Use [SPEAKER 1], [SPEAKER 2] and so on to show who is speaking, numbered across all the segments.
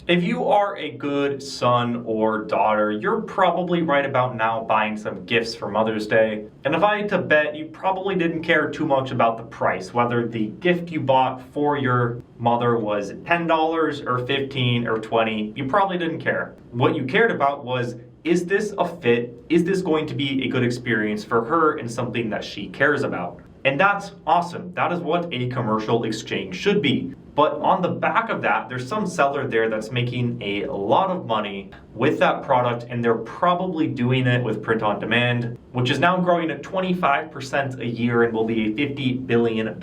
[SPEAKER 1] If you are a good son or daughter, you're probably right about now buying some gifts for Mother's Day. And if I had to bet, you probably didn't care too much about the price, whether the gift you bought for your mother was $10 or $15 or $20, you probably didn't care. What you cared about was, is this a fit? Is this going to be a good experience for her and something that she cares about? And that's awesome. That is what a commercial exchange should be. But on the back of that, there's some seller there that's making a lot of money with that product, and they're probably doing it with print on demand, which is now growing at 25% a year and will be a $50 billion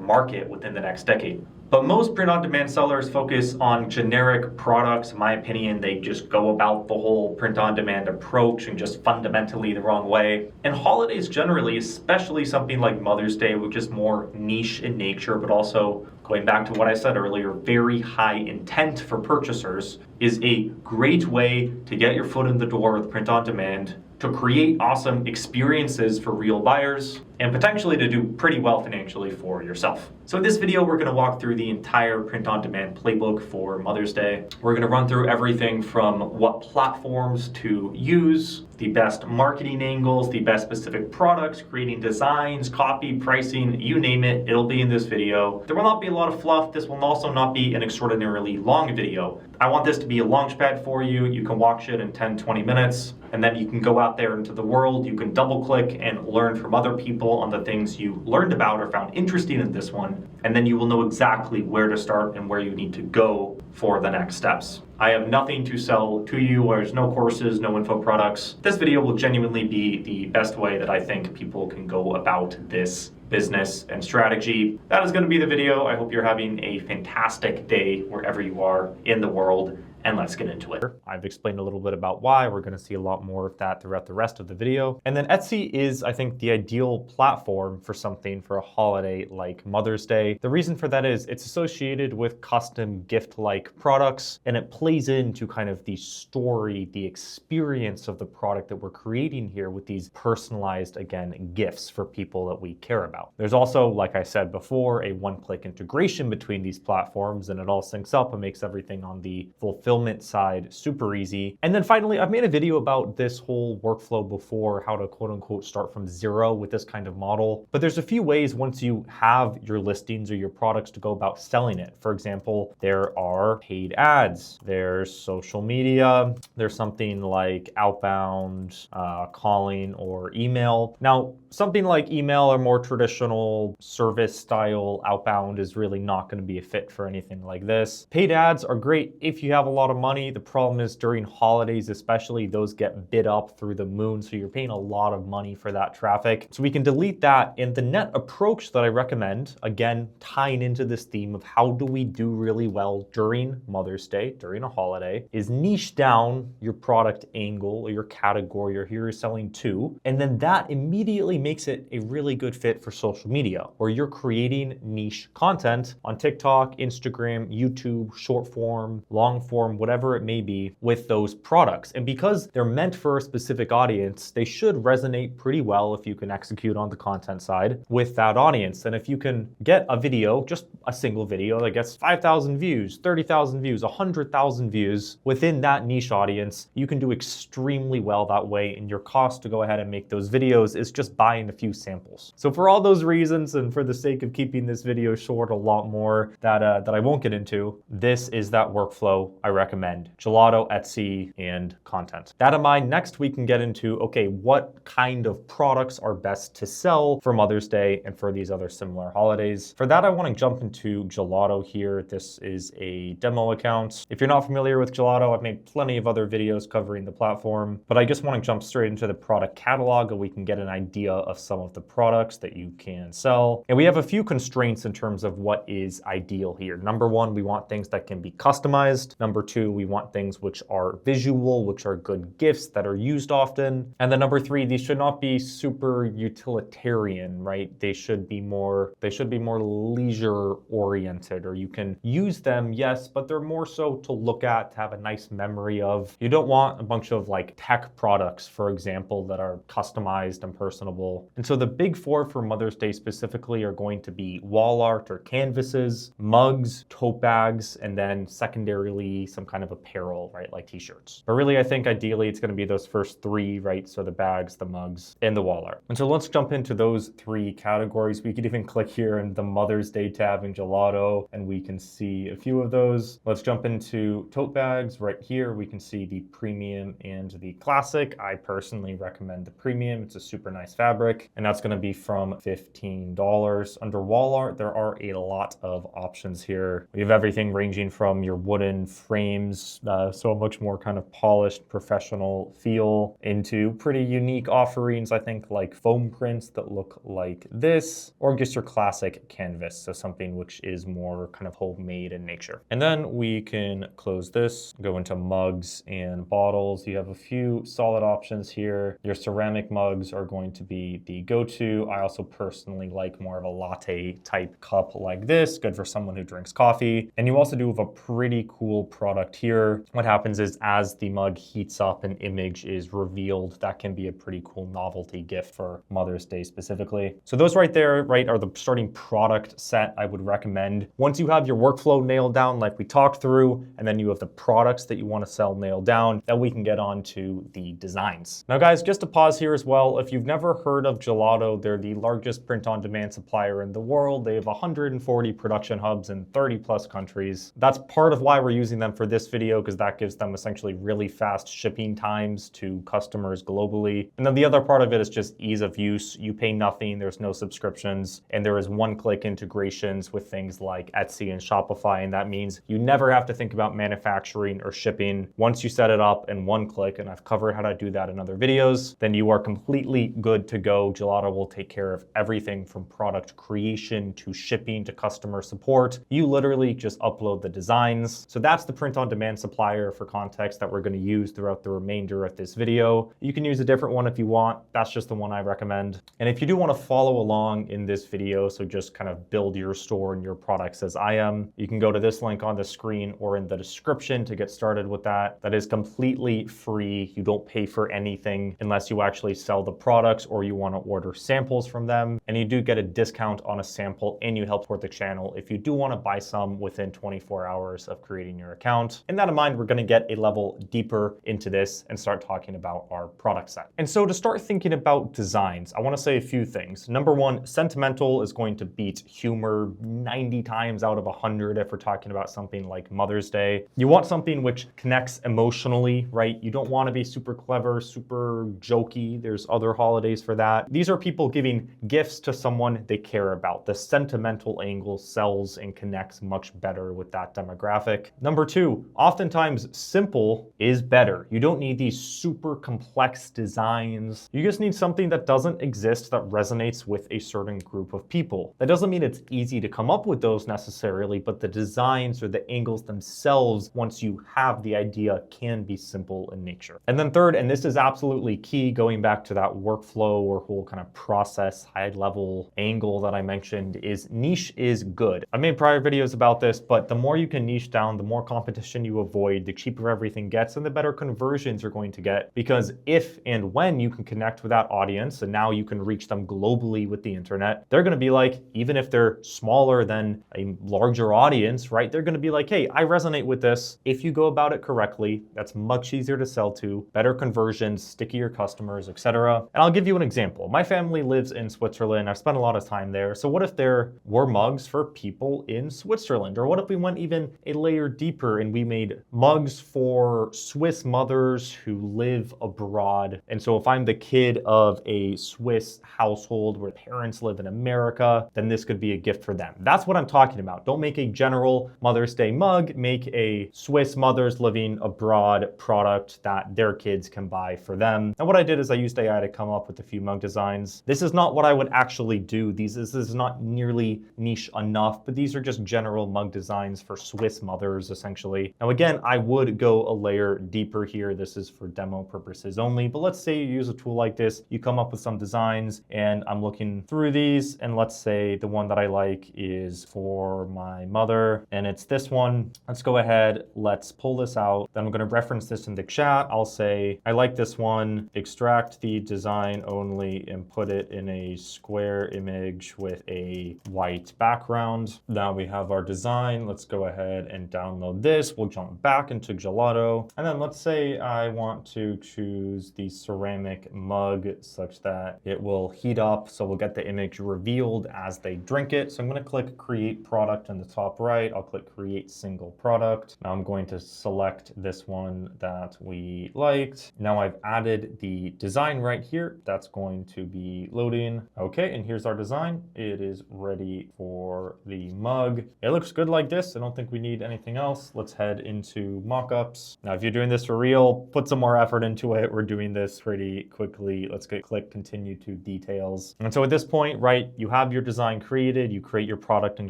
[SPEAKER 1] market within the next decade. But most print-on-demand sellers focus on generic products. In my opinion, they just go about the whole print-on-demand approach and just fundamentally the wrong way. And holidays generally, especially something like Mother's Day, which is more niche in nature, but also, going back to what I said earlier, very high intent for purchasers, is a great way to get your foot in the door with print-on-demand, to create awesome experiences for real buyers, and potentially to do pretty well financially for yourself. So in this video, we're gonna walk through the entire print-on-demand playbook for Mother's Day. We're gonna run through everything from what platforms to use, the best marketing angles, the best specific products, creating designs, copy, pricing, you name it, it'll be in this video. There will not be a lot of fluff. This will also not be an extraordinarily long video. I want this to be a launchpad for you. You can watch it in 10, 20 minutes, and then you can go out there into the world. You can double click and learn from other people on the things you learned about or found interesting in this one, and then you will know exactly where to start and where you need to go for the next steps. I have nothing to sell to you. There's no courses, no info products. This video will genuinely be the best way that I think people can go about this business and strategy. That is going to be the video. I hope you're having a fantastic day wherever you are in the world. And let's get into it. I've explained a little bit about why. We're going to see a lot more of that throughout the rest of the video. And then Etsy is, I think, the ideal platform for something for a holiday like Mother's Day. The reason for that is it's associated with custom gift-like products, and it plays into kind of the story, the experience of the product that we're creating here with these personalized, again, gifts for people that we care about. There's also, like I said before, a one-click integration between these platforms, and it all syncs up and makes everything on the fulfillment side super easy. And then finally, I've made a video about this whole workflow before, how to quote unquote start from zero with this kind of model. But there's a few ways once you have your listings or your products to go about selling it. For example, there are paid ads, there's social media, there's something like outbound calling or email. Now, something like email or more traditional service style outbound is really not going to be a fit for anything like this. Paid ads are great if you have a lot of money. The problem is during holidays, especially, those get bid up through the moon. So you're paying a lot of money for that traffic. So we can delete that. And the net approach that I recommend, again, tying into this theme of how do we do really well during Mother's Day, during a holiday, is niche down your product angle or your category or who you're selling to. And then that immediately makes it a really good fit for social media, where you're creating niche content on TikTok, Instagram, YouTube, short form, long form, whatever it may be, with those products. And because they're meant for a specific audience, they should resonate pretty well if you can execute on the content side with that audience. And if you can get a video, just a single video that gets 5,000 views, 30,000 views, 100,000 views within that niche audience, you can do extremely well that way. And your cost to go ahead and make those videos is just buying a few samples. So for all those reasons, and for the sake of keeping this video short, a lot more that I won't get into, this is that workflow I recommend: Gelato, Etsy, and content. That in mind, next we can get into, okay, what kind of products are best to sell for Mother's Day and for these other similar holidays. For that, I want to jump into Gelato here. This is a demo account. If you're not familiar with Gelato, I've made plenty of other videos covering the platform, but I just want to jump straight into the product catalog and we can get an idea of some of the products that you can sell. And we have a few constraints in terms of what is ideal here. Number one, we want things that can be customized. Number two, we want things which are visual, which are good gifts that are used often. And then number three, these should not be super utilitarian, right? They should be more leisure oriented, or you can use them, yes, but they're more so to look at, to have a nice memory of. You don't want a bunch of like tech products, for example, that are customized and personable. And so the big four for Mother's Day specifically are going to be wall art or canvases, mugs, tote bags, and then secondarily some kind of apparel, right, like t-shirts. But really, I think ideally it's going to be those first three, right? So the bags, the mugs, and the wall art. And so let's jump into those three categories. We could even click here in the Mother's Day tab in Gelato, and we can see a few of those. Let's jump into tote bags. Right here, we can see the premium and the classic. I personally recommend the premium. It's a super nice fabric, and that's going to be from $15. Under wall art, there are a lot of options here. We have everything ranging from your wooden frames, so a much more kind of polished professional feel, into pretty unique offerings, I think, like foam prints that look like this, or just your classic canvas, so something which is more kind of homemade in nature. And then we can close this, go into mugs and bottles. You have a few solid options here. Your ceramic mugs are going to be the go-to. I also personally like more of a latte type cup like this, good for someone who drinks coffee. And you also do have a pretty cool product here. What happens is as the mug heats up, an image is revealed. That can be a pretty cool novelty gift for Mother's Day specifically. So those right there, right, are the starting product set I would recommend. Once you have your workflow nailed down, like we talked through, and then you have the products that you want to sell nailed down, then we can get on to the designs. Now guys, just to pause here as well, if you've never heard of Gelato, they're the largest print-on-demand supplier in the world. They have 140 production hubs in 30 plus countries. That's part of why we're using them for this video, because that gives them essentially really fast shipping times to customers globally. And then the other part of it is just ease of use. You pay nothing, there's no subscriptions, and there is one-click integrations with things like Etsy and Shopify, and that means you never have to think about manufacturing or shipping. Once you set it up in one click, and I've covered how to do that in other videos, then you are completely good to go. Gelato will take care of everything from product creation to shipping to customer support. You literally just upload the designs. So that's the print-on-demand supplier for context that we're going to use throughout the remainder of this video. You can use a different one if you want. That's just the one I recommend. And if you do want to follow along in this video, so just kind of build your store and your products as I am, you can go to this link on the screen or in the description to get started with that. That is completely free. You don't pay for anything unless you actually sell the products or you want to order samples from them. And you do get a discount on a sample, and you help support the channel if you do want to buy some within 24 hours of creating your account. And that in mind, we're going to get a level deeper into this and start talking about our product set. And so to start thinking about designs, I want to say a few things. Number one, Sentimental is going to beat humor 90 times out of 100 if we're talking about something like Mother's Day. You want something which connects emotionally, right? You don't want to be super clever, super jokey. There's other holidays for that. These are people giving gifts to someone they care about. The sentimental angle sells and connects much better with that demographic. Number two, oftentimes simple is better. You don't need these super complex designs. You just need something that doesn't exist that resonates with a certain group of people. That doesn't mean it's easy to come up with those necessarily, but the designs or the angles themselves, once you have the idea, can be simple in nature. And then third, and this is absolutely key, going back to that workflow or whole kind of process, high level angle that I mentioned, is niche is good. I made prior videos about this, but the more you can niche down, the more competition you avoid, the cheaper everything gets, and the better conversions you're going to get. Because if and when you can connect with that audience, and now you can reach them globally with the internet, they're going to be like, even if they're smaller than a larger audience, right? They're going to be like, hey, I resonate with this. If you go about it correctly, that's much easier to sell to, better conversions, stickier customers, etc. And I'll give you an example. My family lives in Switzerland. I've spent a lot of time there. So what if there were mugs for people in Switzerland? Or what if we went even a layer deeper and we made mugs for Swiss mothers who live abroad? And so if I'm the kid of a Swiss household where parents live in America, then this could be a gift for them. That's what I'm talking about. Don't make a general Mother's Day mug, make a Swiss mothers living abroad product that their kids can buy for them. And what I did is I used AI to come up with a few mug designs. This is not what I would actually do. This is not nearly niche enough, but these are just general mug designs for Swiss mothers, essentially. Now, again, I would go a layer deeper here. This is for demo purposes only, but let's say you use a tool like this, you come up with some designs, and I'm looking through these, and let's say the one that I like is for my mother, and it's this one. Let's go ahead, let's pull this out. Then I'm gonna reference this in the chat. I'll say, I like this one, extract the design only and put it in a square image with a white background. Now we have our design. Let's go ahead and download this. this. We'll jump back into Gelato. And then let's say I want to choose the ceramic mug such that it will heat up. So we'll get the image revealed as they drink it. So I'm going to click create product in the top right. I'll click create single product. Now I'm going to select this one that we liked. Now I've added the design right here. That's going to be loading. Okay, and here's our design. It is ready for the mug. It looks good like this. I don't think we need anything else. Let's head into mockups. Now, if you're doing this for real, put some more effort into it. We're doing this pretty quickly. Let's click continue to details. And so at this point, right, you have your design created, you create your product in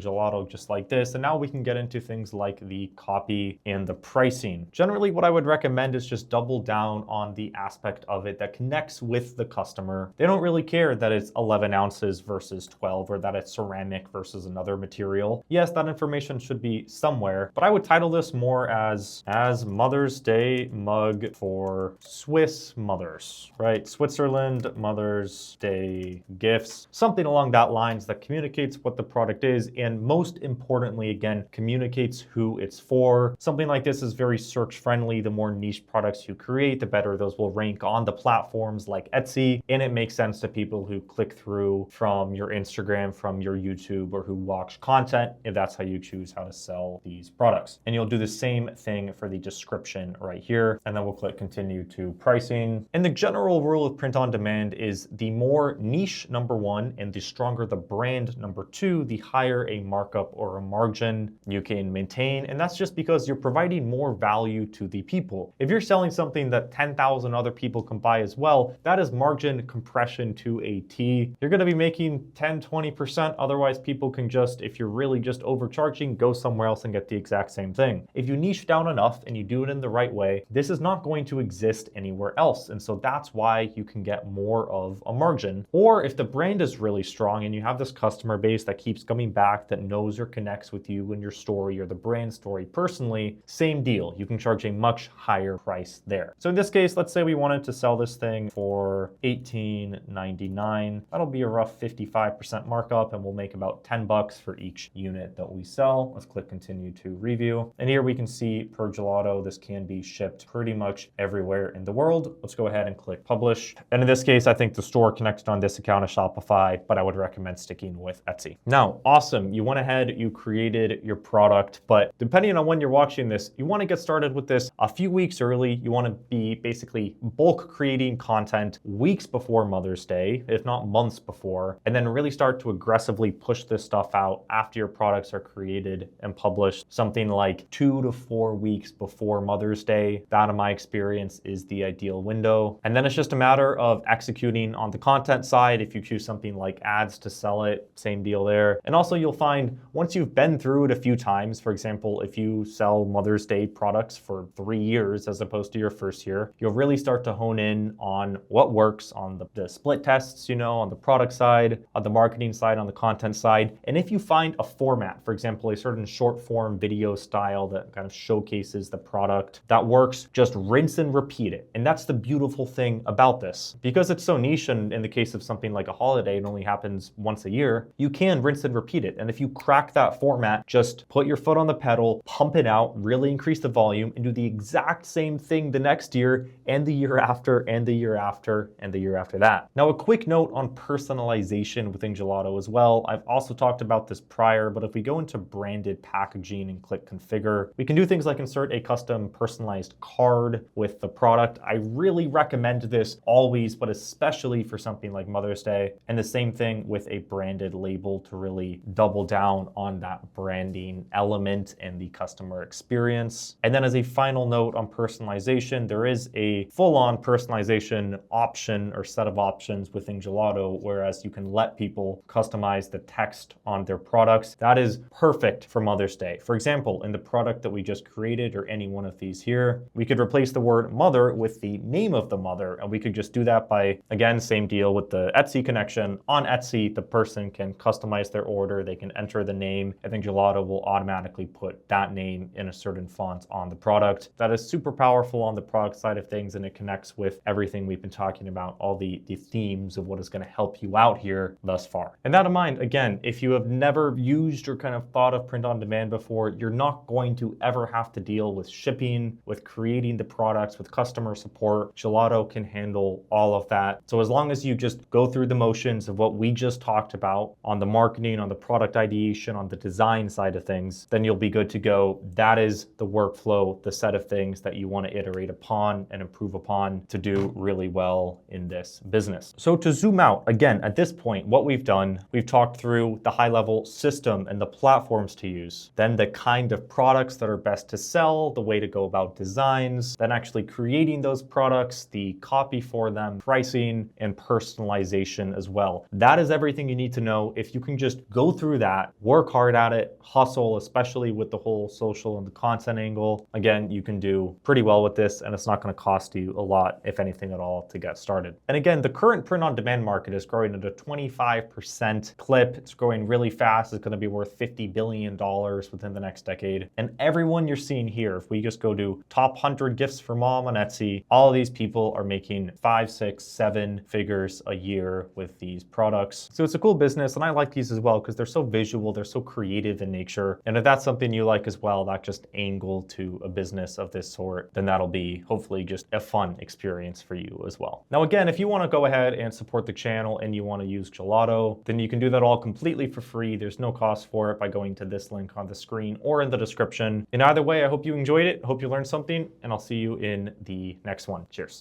[SPEAKER 1] Gelato just like this. And now we can get into things like the copy and the pricing. Generally, what I would recommend is just double down on the aspect of it that connects with the customer. They don't really care that it's 11 ounces versus 12 or that it's ceramic versus another material. Yes, that information should be somewhere, but I would title this more as Mother's Day mug for Swiss mothers, right? Switzerland Mother's Day gifts, something along that lines that communicates what the product is and most importantly, again, communicates who it's for. Something like this is very search friendly. The more niche products you create, the better those will rank on the platforms like Etsy, and it makes sense to people who click through from your Instagram, from your YouTube, or who watch content, if that's how you choose how to sell these products. And you'll do the same thing for the description right here. And then we'll click continue to pricing. And the general rule of print on demand is the more niche, number one, and the stronger the brand, number two, the higher a markup or a margin you can maintain. And that's just because you're providing more value to the people. If you're selling something that 10,000 other people can buy as well, that is margin compression to a T. You're going to be making 10, 20%. Otherwise, people can just, if you're really just overcharging, go somewhere else and get the exact same thing. If you niche down enough and you do it in the right way, this is not going to exist anywhere else. And so that's why you can get more of a margin. Or if the brand is really strong and you have this customer base that keeps coming back, that knows or connects with you and your story or the brand story personally, same deal. You can charge a much higher price there. So in this case, let's say we wanted to sell this thing for $18.99. That'll be a rough 55% markup, and we'll make about 10 bucks for each unit that we sell. Let's click continue to review. And here we can see per Gelato, this can be shipped pretty much everywhere in the world. Let's go ahead and click publish. And in this case, I think the store connected on this account is Shopify, but I would recommend sticking with Etsy. Now, awesome. You went ahead, you created your product, but depending on when you're watching this, you want to get started with this a few weeks early. You want to be basically bulk creating content weeks before Mother's Day, if not months before, and then really start to aggressively push this stuff out after your products are created and published, something like 2 to 4 weeks before Mother's Day. That, in my experience, is the ideal window. And then it's just a matter of executing on the content side. If you choose something like ads to sell it, same deal there. And also you'll find once you've been through it a few times, for example, if you sell Mother's Day products for 3 years as opposed to your first year, you'll really start to hone in on what works on the split tests, you know, on the product side, on the marketing side, on the content side. And if you find a format, for example, a certain short form video style that kind of showcases the product that works, just rinse and repeat it. And that's the beautiful thing about this. Because it's so niche, and in the case of something like a holiday, it only happens once a year, you can rinse and repeat it. And if you crack that format, just put your foot on the pedal, pump it out, really increase the volume, and do the exact same thing the next year, and the year after, and the year after, and the year after that. Now, a quick note on personalization within Gelato as well. I've also talked about this prior, but if we go into branded packaging and click configure, we can do things like insert a custom personalized card with the product. I really recommend this always, but especially for something like Mother's Day. And the same thing with a branded label to really double down on that branding element and the customer experience. And then as a final note on personalization, there is a full-on personalization option or set of options within Gelato, whereas you can let people customize the text on their products. That is perfect for Mother's Day. For example, in the product that we just created, or any one of these here, we could replace the word mother with the name of the mother, and we could just do that by, again, same deal with the Etsy connection. On Etsy, the person can customize their order, they can enter the name, and then Gelato will automatically put that name in a certain font on the product. That is super powerful on the product side of things, and it connects with everything we've been talking about, all the themes of what is going to help you out here thus far. And that in mind, again, if you have never used or kind of thought of print on demand before, you're not going to ever have to deal with shipping, with creating the products, with customer support. Gelato can handle all of that. So as long as you just go through the motions of what we just talked about on the marketing, on the product ideation, on the design side of things, then you'll be good to go. That is the workflow, the set of things that you want to iterate upon and improve upon to do really well in this business. So to zoom out, again, at this point, what we've done, we've talked through the high-level system and the platforms to use, then the kind of products that are best to sell, the way to go about designs, then actually creating those products, the copy for them, pricing, and personalization as well. That is everything you need to know. If you can just go through that, work hard at it, hustle, especially with the whole social and the content angle, again, you can do pretty well with this, and it's not going to cost you a lot, if anything at all, to get started. And again, the current print-on-demand market is growing at a 25% clip. It's growing really fast. It's going to be worth $50 billion within the next decade. And everyone you're seeing here, if we just go to top 100 gifts for mom on Etsy, all of these people are making 5, 6, 7 figures a year with these products. So it's a cool business, and I like these as well because they're so visual, they're so creative in nature. And if that's something you like as well, that just angle to a business of this sort, then that'll be hopefully just a fun experience for you as well. Now, again, if you want to go ahead and support the channel and you want to use Gelato, then you can do that all completely for free. There's no cost for it by going to this link on the screen or in the description. In either way, I hope you enjoyed it. Hope you learned something, and I'll see you in the next one. Cheers.